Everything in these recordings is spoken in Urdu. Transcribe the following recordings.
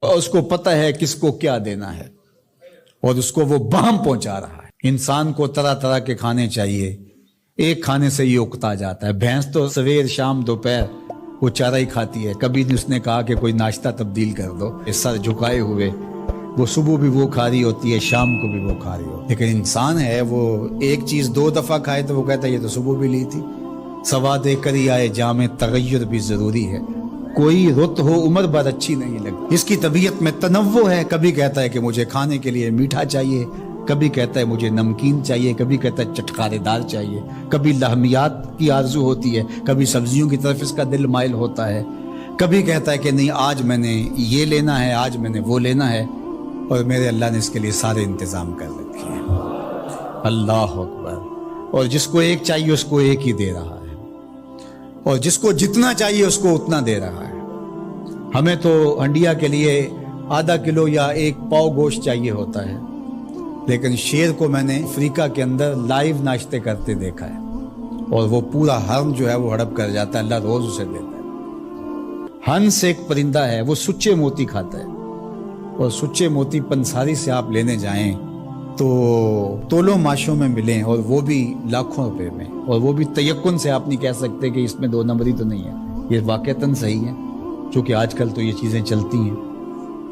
اور اس کو پتہ ہے کس کو کیا دینا ہے اور اس کو وہ بہم پہنچا رہا ہے۔ انسان کو طرح طرح کے کھانے چاہیے، ایک کھانے سے یہ اکتا جاتا ہے۔ بھینس تو سویر شام دوپہر وہ چارہ ہی کھاتی ہے، کبھی نہیں اس نے کہا کہ کوئی ناشتہ تبدیل کر دو۔ سر جھکائے ہوئے وہ صبح بھی وہ کھا رہی ہوتی ہے، شام کو بھی وہ کھا رہی ہوتی ہے۔ لیکن انسان ہے وہ ایک چیز 2 دفعہ کھائے تو وہ کہتا ہے یہ تو صبح بھی لی تھی۔ سوا دے کر ہی آئے جام تغیر بھی ضروری ہے، کوئی رت ہو عمر بھر اچھی نہیں لگتی۔ اس کی طبیعت میں تنوع ہے، کبھی کہتا ہے کہ مجھے کھانے کے لیے میٹھا چاہیے، کبھی کہتا ہے مجھے نمکین چاہیے، کبھی کہتا ہے چٹکارے دار چاہیے، کبھی لحمیات کی آرزو ہوتی ہے، کبھی سبزیوں کی طرف اس کا دل مائل ہوتا ہے، کبھی کہتا ہے کہ نہیں آج میں نے یہ لینا ہے، آج میں نے وہ لینا ہے، اور میرے اللہ نے اس کے لیے سارے انتظام کر رکھے ہیں۔ اللہ اکبر۔ اور جس کو ایک چاہیے اس کو ایک ہی دے رہا ہے، اور جس کو جتنا چاہیے اس کو اتنا دے رہا ہے۔ ہمیں تو ہنڈیا کے لیے ½ کلو یا 1 پاؤ گوشت چاہیے ہوتا ہے، لیکن شیر کو میں نے افریقہ کے اندر لائیو ناشتے کرتے دیکھا ہے، اور وہ پورا حرم جو ہے وہ ہڑپ کر جاتا ہے، اللہ روز اسے دیتا ہے۔ ہنس ایک پرندہ ہے، وہ سچے موتی کھاتا ہے، اور سچے موتی پنساری سے آپ لینے جائیں تو تولوں ماشوں میں ملیں، اور وہ بھی لاکھوں روپے میں، اور وہ بھی تیقن سے آپ نہیں کہہ سکتے کہ اس میں 2 نمبری تو نہیں ہے، یہ واقعتاً صحیح ہے، چونکہ آج کل تو یہ چیزیں چلتی ہیں،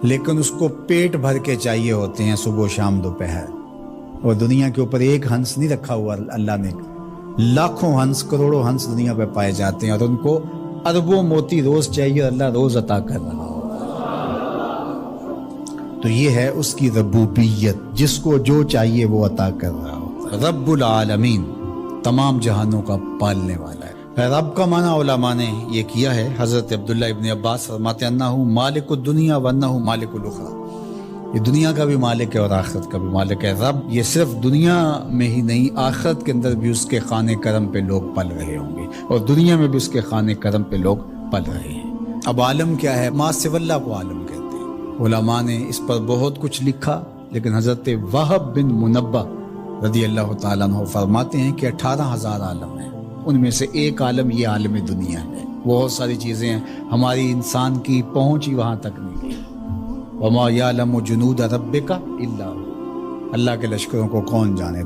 لیکن اس کو پیٹ بھر کے چاہیے ہوتے ہیں صبح شام دوپہر۔ اور دنیا کے اوپر ایک ہنس نہیں رکھا ہوا اللہ نے، لاکھوں ہنس کروڑوں ہنس دنیا پہ پائے جاتے ہیں، اور ان کو اربوں موتی روز چاہیے، اللہ روز عطا کر رہا ہو۔ تو یہ ہے اس کی ربوبیت، جس کو جو چاہیے وہ عطا کر رہا ہو۔ رب العالمین، تمام جہانوں کا پالنے والا ہے۔ رب کا معنی علماء نے یہ کیا ہے، حضرت عبداللہ ابن عباس فرماتے ہیں انہ مالک الدنیا وانہ مالک الاخرى، یہ دنیا کا بھی مالک ہے اور آخرت کا بھی مالک ہے۔ رب یہ صرف دنیا میں ہی نہیں، آخرت کے اندر بھی اس کے خانے کرم پہ لوگ پل رہے ہوں گے، اور دنیا میں بھی اس کے خانے کرم پہ لوگ پل رہے ہیں۔ اب عالم کیا ہے؟ ما سوی اللہ کو عالم کہتے ہیں۔ علماء نے اس پر بہت کچھ لکھا، لیکن حضرت وہب بن منبہ رضی اللہ تعالیٰ عنہ فرماتے ہیں کہ 18,000 عالم ہیں، ان میں سے ایک عالم یہ عالم دنیا ہے۔ بہت ساری چیزیں ہیں، ہماری انسان کی پہنچ ہی وہاں تک نہیں گئی۔ وما یعلم جنود ربک الا هو، اللہ کے لشکروں کو کون جانے؟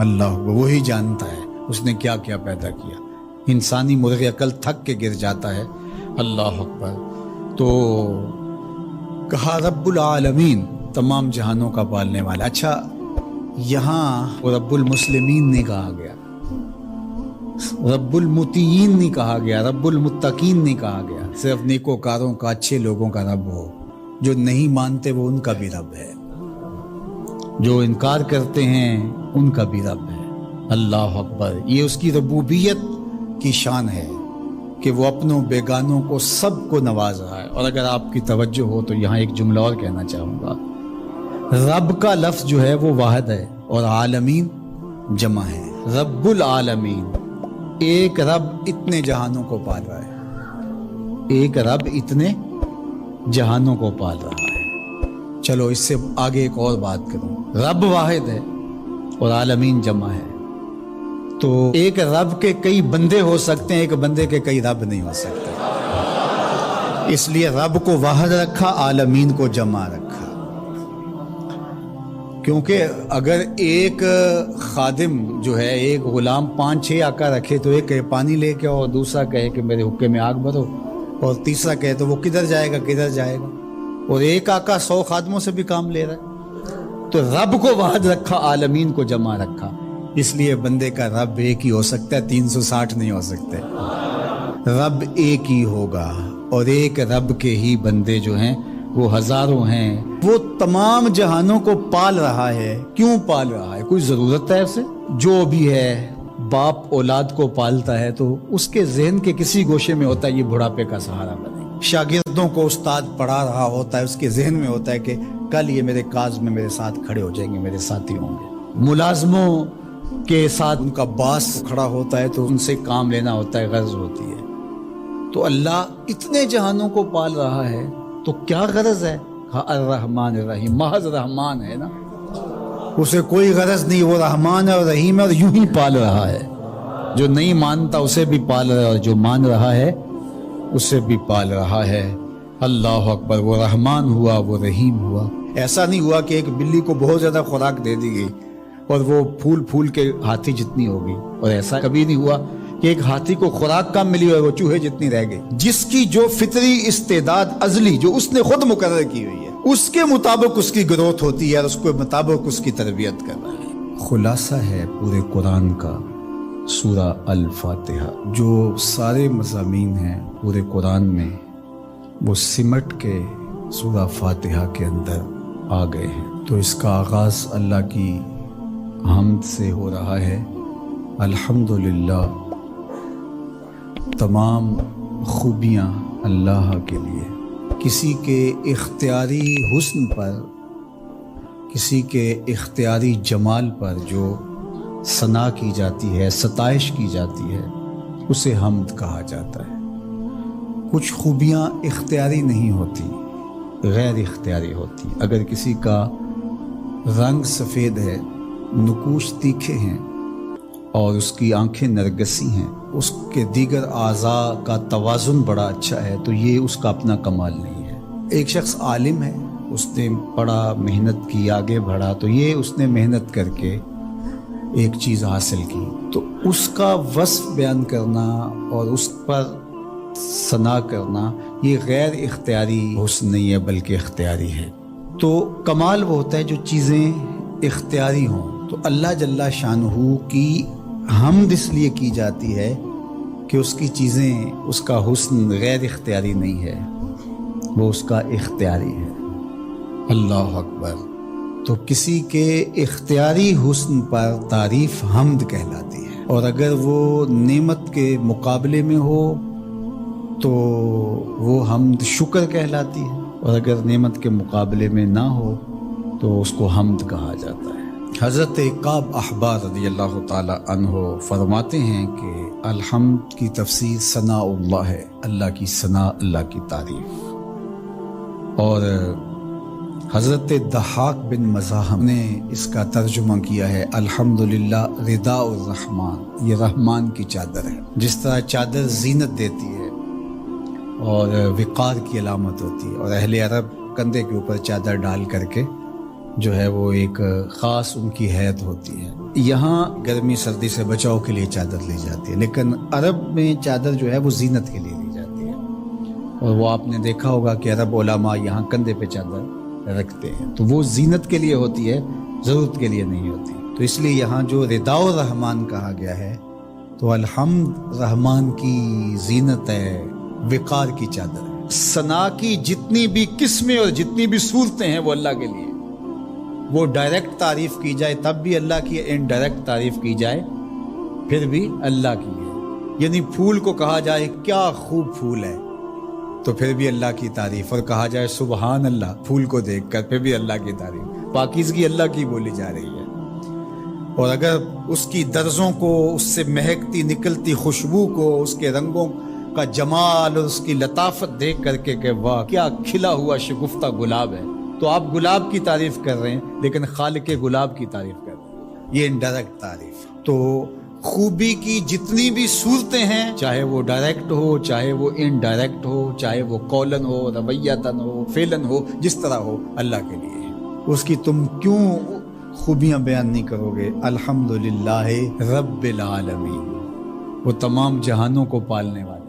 اللہ، وہی جانتا ہے اس نے کیا کیا پیدا کیا۔ انسانی مرغ عقل تھک کے گر جاتا ہے۔ اللہ اکبر۔ تو کہا رب العالمین، تمام جہانوں کا پالنے والا۔ اچھا، یہاں رب المسلمین نہیں کہا گیا، رب المطیعین نہیں کہا گیا، رب المتقین نہیں کہا گیا۔ صرف نیکوکاروں کا، اچھے لوگوں کا رب ہو، جو نہیں مانتے وہ ان کا بھی رب ہے، جو انکار کرتے ہیں ان کا بھی رب ہے۔ اللہ اکبر۔ یہ اس کی ربوبیت کی شان ہے کہ وہ اپنوں بیگانوں کو سب کو نواز رہا ہے۔ اور اگر آپ کی توجہ ہو تو یہاں ایک جملہ اور کہنا چاہوں گا، رب کا لفظ جو ہے وہ واحد ہے اور عالمین جمع ہے۔ رب العالمین، ایک رب اتنے جہانوں کو پال رہا ہے، ایک رب اتنے جہانوں کو پال رہا ہے۔ چلو اس سے آگے ایک اور بات کروں، رب واحد ہے اور عالمین جمع ہے، تو ایک رب کے کئی بندے ہو سکتے ہیں، ایک بندے کے کئی رب نہیں ہو سکتے۔ اس لیے رب کو واحد رکھا، عالمین کو جمع رکھا، کیونکہ اگر ایک خادم جو ہے، ایک غلام 5-6 آقا رکھے تو ایک کہے پانی لے کے، اور دوسرا کہے کہ میرے حقے میں آگ بھرو، اور تیسرا کہے تو وہ کدھر جائے گا کدھر جائے گا، اور ایک آقا 100 خادموں سے بھی کام لے رہا ہے۔ تو رب کو واحد رکھا، عالمین کو جمع رکھا، اس لیے بندے کا رب ایک ہی ہو سکتا ہے، 360 نہیں ہو سکتے۔ رب ایک ہی ہوگا، اور ایک رب کے ہی بندے جو ہیں وہ ہزاروں ہیں۔ وہ تمام جہانوں کو پال رہا ہے۔ کیوں پال رہا ہے؟ کوئی ضرورت ہے اسے؟ جو بھی ہے، باپ اولاد کو پالتا ہے تو اس کے ذہن کے کسی گوشے میں ہوتا ہے یہ بڑھاپے کا سہارا بنے۔ شاگردوں کو استاد پڑھا رہا ہوتا ہے، اس کے ذہن میں ہوتا ہے کہ کل یہ میرے کاز میں میرے ساتھ کھڑے ہو جائیں گے، میرے ساتھی ہوں گے۔ ملازموں کے ساتھ ان کا باس کھڑا ہوتا ہے تو ان سے کام لینا ہوتا ہے، غرض ہوتی ہے۔ تو اللہ اتنے جہانوں کو پال رہا ہے تو کیا غرض ہے؟ الرحمن الرحیم، محض رحمان ہے نا، اسے کوئی غرض نہیں، وہ رحمان ہے اور رحیم ہے، اور یوں ہی پال رہا ہے۔ جو نہیں مانتا اسے بھی پال رہا ہے، اور جو مان رہا ہے اسے بھی پال رہا ہے۔ اللہ اکبر، وہ رحمان ہوا، وہ رحیم ہوا۔ ایسا نہیں ہوا کہ ایک بلی کو بہت زیادہ خوراک دے دی گئی اور وہ پھول پھول کے ہاتھی جتنی ہو گئی، اور ایسا کبھی نہیں ہوا کہ ایک ہاتھی کو خوراک کم ملی اور وہ چوہے جتنی رہ گئی۔ جس کی جو فطری استعداد ازلی جو اس نے خود مقرر کی ہوئی ہے، اس کے مطابق اس کی گروتھ ہوتی ہے اور اس کے مطابق اس کی تربیت کر رہا ہے۔ خلاصہ ہے پورے قرآن کا سورہ الفاتحہ، جو سارے مضامین ہیں پورے قرآن میں وہ سمٹ کے سورہ فاتحہ کے اندر آ گئے ہیں۔ تو اس کا آغاز اللہ کی حمد سے ہو رہا ہے۔ الحمدللہ، تمام خوبیاں اللہ کے لیے۔ کسی کے اختیاری حسن پر، کسی کے اختیاری جمال پر جو ثنا کی جاتی ہے، ستائش کی جاتی ہے، اسے حمد کہا جاتا ہے۔ کچھ خوبیاں اختیاری نہیں ہوتی، غیر اختیاری ہوتی۔ اگر کسی کا رنگ سفید ہے، نقوش تیکھے ہیں اور اس کی آنکھیں نرگسی ہیں، اس کے دیگر اعضاء کا توازن بڑا اچھا ہے، تو یہ اس کا اپنا کمال نہیں ہے۔ ایک شخص عالم ہے، اس نے پڑھا، محنت کی، آگے بڑھا، تو یہ اس نے محنت کر کے ایک چیز حاصل کی، تو اس کا وصف بیان کرنا اور اس پر ثنا کرنا یہ غیر اختیاری حسن نہیں ہے بلکہ اختیاری ہے۔ تو کمال وہ ہوتا ہے جو چیزیں اختیاری ہوں۔ تو اللہ جل شانہ کی حمد اس لیے کی جاتی ہے کہ اس کی چیزیں، اس کا حسن غیر اختیاری نہیں ہے، وہ اس کا اختیاری ہے۔ اللہ اکبر۔ تو کسی کے اختیاری حسن پر تعریف حمد کہلاتی ہے، اور اگر وہ نعمت کے مقابلے میں ہو تو وہ حمد شکر کہلاتی ہے، اور اگر نعمت کے مقابلے میں نہ ہو تو اس کو حمد کہا جاتا ہے۔ حضرت کعب احبار رضی اللہ تعالی عنہ فرماتے ہیں کہ الحمد کی تفسیر ثناء اللہ ہے، اللہ کی ثنا، اللہ کی تعریف۔ اور حضرت ضحاک بن مزاحم نے اس کا ترجمہ کیا ہے الحمدللہ رداء الرحمن، یہ رحمان کی چادر ہے۔ جس طرح چادر زینت دیتی ہے اور وقار کی علامت ہوتی ہے، اور اہل عرب کندھے کے اوپر چادر ڈال کر کے جو ہے وہ ایک خاص ان کی حیت ہوتی ہے۔ یہاں گرمی سردی سے بچاؤ کے لیے چادر لی جاتی ہے، لیکن عرب میں چادر جو ہے وہ زینت کے لیے لی جاتی ہے، اور وہ آپ نے دیکھا ہوگا کہ عرب علماء یہاں کندھے پہ چادر رکھتے ہیں، تو وہ زینت کے لیے ہوتی ہے، ضرورت کے لیے نہیں ہوتی۔ تو اس لیے یہاں جو رداء الرحمن کہا گیا ہے، تو الحمد رحمان کی زینت ہے، وقار کی چادر ہے۔ ثنا کی جتنی بھی قسمیں اور جتنی بھی صورتیں ہیں وہ اللہ کے لیے، وہ ڈائریکٹ تعریف کی جائے تب بھی اللہ کی، انڈائریکٹ تعریف کی جائے پھر بھی اللہ کی ہے۔ یعنی پھول کو کہا جائے کیا خوب پھول ہے تو پھر بھی اللہ کی تعریف، اور کہا جائے سبحان اللہ پھول کو دیکھ کر پھر بھی اللہ کی تعریف، پاکیزگی اللہ کی بولی جا رہی ہے۔ اور اگر اس کی درزوں کو، اس سے مہکتی نکلتی خوشبو کو، اس کے رنگوں کا جمال اور اس کی لطافت دیکھ کر کے کہ واہ کیا کھلا ہوا شگفتہ گلاب ہے، تو آپ گلاب کی تعریف کر رہے ہیں لیکن خالق گلاب کی تعریف کر رہے ہیں، یہ انڈائریکٹ تعریف۔ تو خوبی کی جتنی بھی صورتیں ہیں، چاہے وہ ڈائریکٹ ہو، چاہے وہ انڈائریکٹ ہو، چاہے وہ قولن ہو، رویتاً ہو، فعلاً ہو، جس طرح ہو، اللہ کے لیے ہے۔ اس کی تم کیوں خوبیاں بیان نہیں کرو گے؟ الحمدللہ رب العالمین، وہ تمام جہانوں کو پالنے والا۔